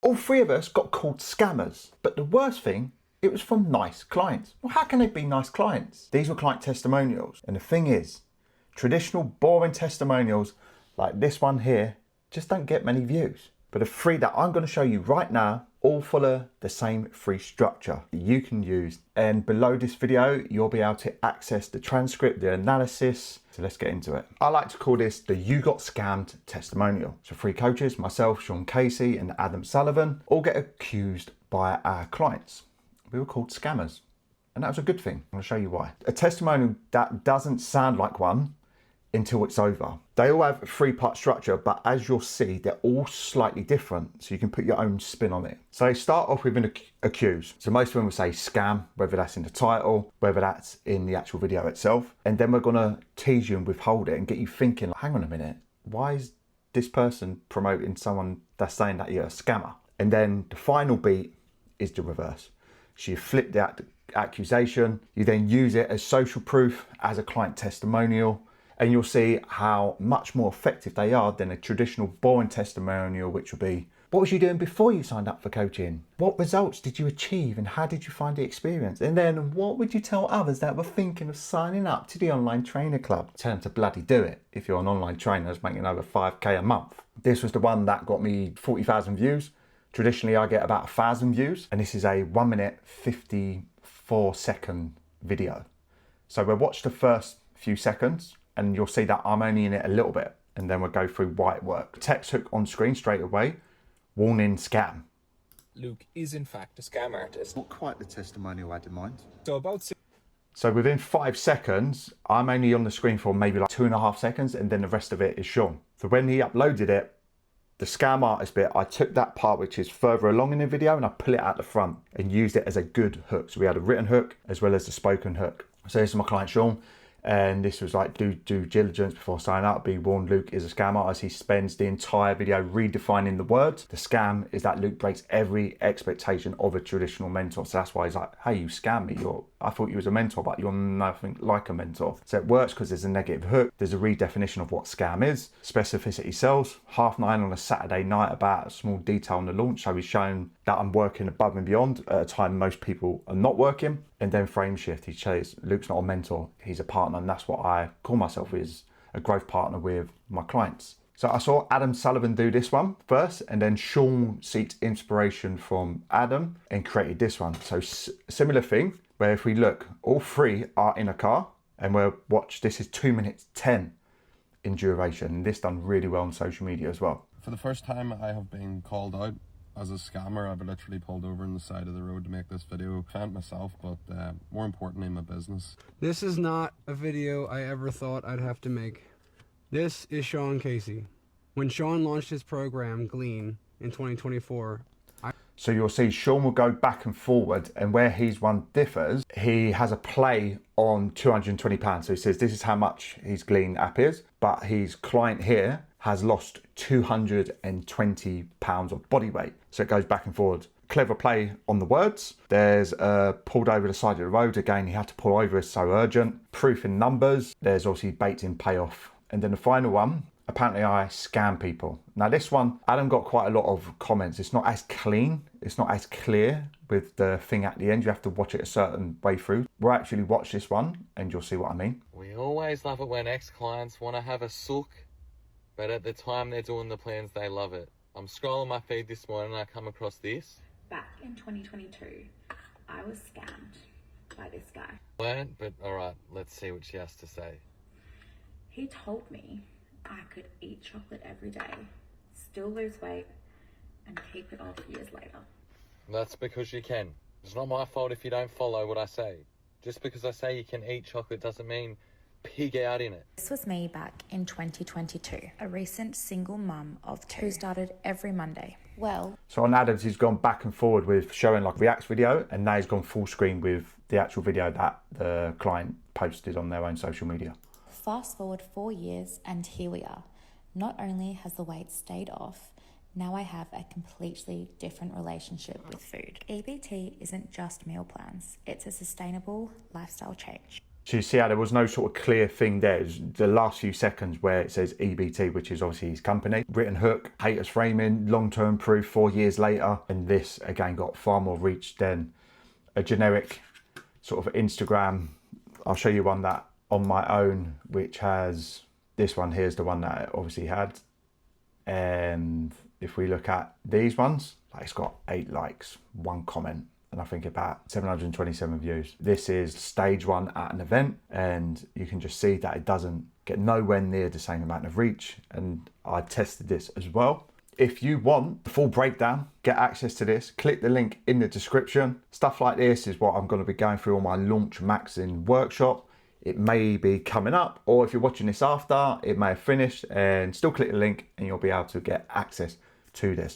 All three of us got called scammers, but the worst thing, it was from nice clients. Well, how can they be nice clients? These were client testimonials. And the thing is, traditional boring testimonials like this one here just don't get many views. But the three that I'm going to show you right now all follow the same free structure that you can use. And below this video, you'll be able to access the transcript, the analysis. So let's get into it. I like to call this the You Got Scammed testimonial. So three coaches, myself, Sean Casey and Adam Sullivan, all get accused by our clients. We were called scammers. And that was a good thing. I'm going to show you why. A testimonial that doesn't sound like one until it's over. They all have a three-part structure, but as you'll see, they're all slightly different, so you can put your own spin on it. So they start off with an accuse. So most of them will say scam, whether that's in the title, whether that's in the actual video itself. And then we're gonna tease you and withhold it and get you thinking, hang on a minute, why is this person promoting someone that's saying that you're a scammer? And then the final beat is the reverse. So you flip that accusation, you then use it as social proof, as a client testimonial, and you'll see how much more effective they are than a traditional boring testimonial, which will be, what was you doing before you signed up for coaching? What results did you achieve and how did you find the experience? And then what would you tell others that were thinking of signing up to the online trainer club? Tell them to bloody do it if you're an online trainer that's making over 5K a month. This was the one that got me 40,000 views. Traditionally, I get about 1,000 views, and this is a 1 minute, 54-second video. So we'll watch the first few seconds, and you'll see that I'm only in it a little bit, and then we'll go through why it worked. Text hook on screen straight away, warning scam. Luke is in fact a scam artist. Not quite the testimonial I had in mind. So within 5 seconds, I'm only on the screen for maybe like 2.5 seconds, and then the rest of it is Sean. So when he uploaded it, the scam artist bit, I took that part which is further along in the video and I pull it out the front and used it as a good hook. So we had a written hook as well as the spoken hook. So this is my client Sean, and this was like do due diligence before signing up. Be warned, Luke is a scam artist. He spends the entire video redefining the words. The scam is that Luke breaks every expectation of a traditional mentor. So that's why he's like, hey, you scam me. I thought you was a mentor, but you're nothing like a mentor. So it works because there's a negative hook. There's a redefinition of what scam is. Specificity sells. 9:30 on a Saturday night about a small detail on the launch. So he's shown that I'm working above and beyond at a time most people are not working. And then frame shift, he says Luke's not a mentor, he's a partner, and that's what I call myself, is a growth partner with my clients. So I saw Adam Sullivan do this one first, and then Sean seeked inspiration from Adam and created this one. So similar thing, where if we look, all three are in a car, and we'll watch, this is 2 minutes 10 in duration, and this done really well on social media as well. For the first time I have been called out as a scammer. I've literally pulled over on the side of the road to make this video. Found myself, but more importantly, my business. This is not a video I ever thought I'd have to make. This is Sean Casey. When Sean launched his program, Glean, in 2024, so you'll see Sean will go back and forward, and where his one differs, he has a play on £220. So he says this is how much his Glean app is, but his client here has lost 220 pounds of body weight. So it goes back and forward. Clever play on the words. There's pulled over the side of the road. Again, he had to pull over, it's so urgent. Proof in numbers. There's obviously bait in payoff. And then the final one, apparently I scam people. Now this one, Adam got quite a lot of comments. It's not as clean. It's not as clear with the thing at the end. You have to watch it a certain way through. We'll actually watch this one and you'll see what I mean. We always love it when ex-clients want to have a sook, but at the time they're doing the plans, they love it. I'm scrolling my feed this morning and I come across this. Back in 2022, I was scammed by this guy. Weren't, but alright, let's see what she has to say. He told me I could eat chocolate every day, still lose weight, and keep it off years later. That's because you can. It's not my fault if you don't follow what I say. Just because I say you can eat chocolate doesn't mean pig out in it. This was me back in 2022, a recent single mum of two who started every Monday. Well, so on Adams, he's gone back and forward with showing like React's video, and now he's gone full screen with the actual video that the client posted on their own social media. Fast forward 4 years and here we are. Not only has the weight stayed off, now I have a completely different relationship with food. EBT isn't just meal plans, it's a sustainable lifestyle change. So you see how there was no sort of clear thing there. It was the last few seconds where it says EBT, which is obviously his company. Written hook, haters framing, long-term proof 4 years later. And this, again, got far more reach than a generic sort of Instagram. I'll show you one that on my own, which has, this one here's the one that it obviously had. And if we look at these ones, it's got 8 likes, 1 comment, and I think about 727 views. This is stage 1 at an event, and you can just see that it doesn't get nowhere near the same amount of reach. And I tested this as well. If you want the full breakdown, get access to this, click the link in the description. Stuff like this is what I'm going to be going through on my launch maxing workshop. It may be coming up, or if you're watching this after, it may have finished, and still click the link and you'll be able to get access to this.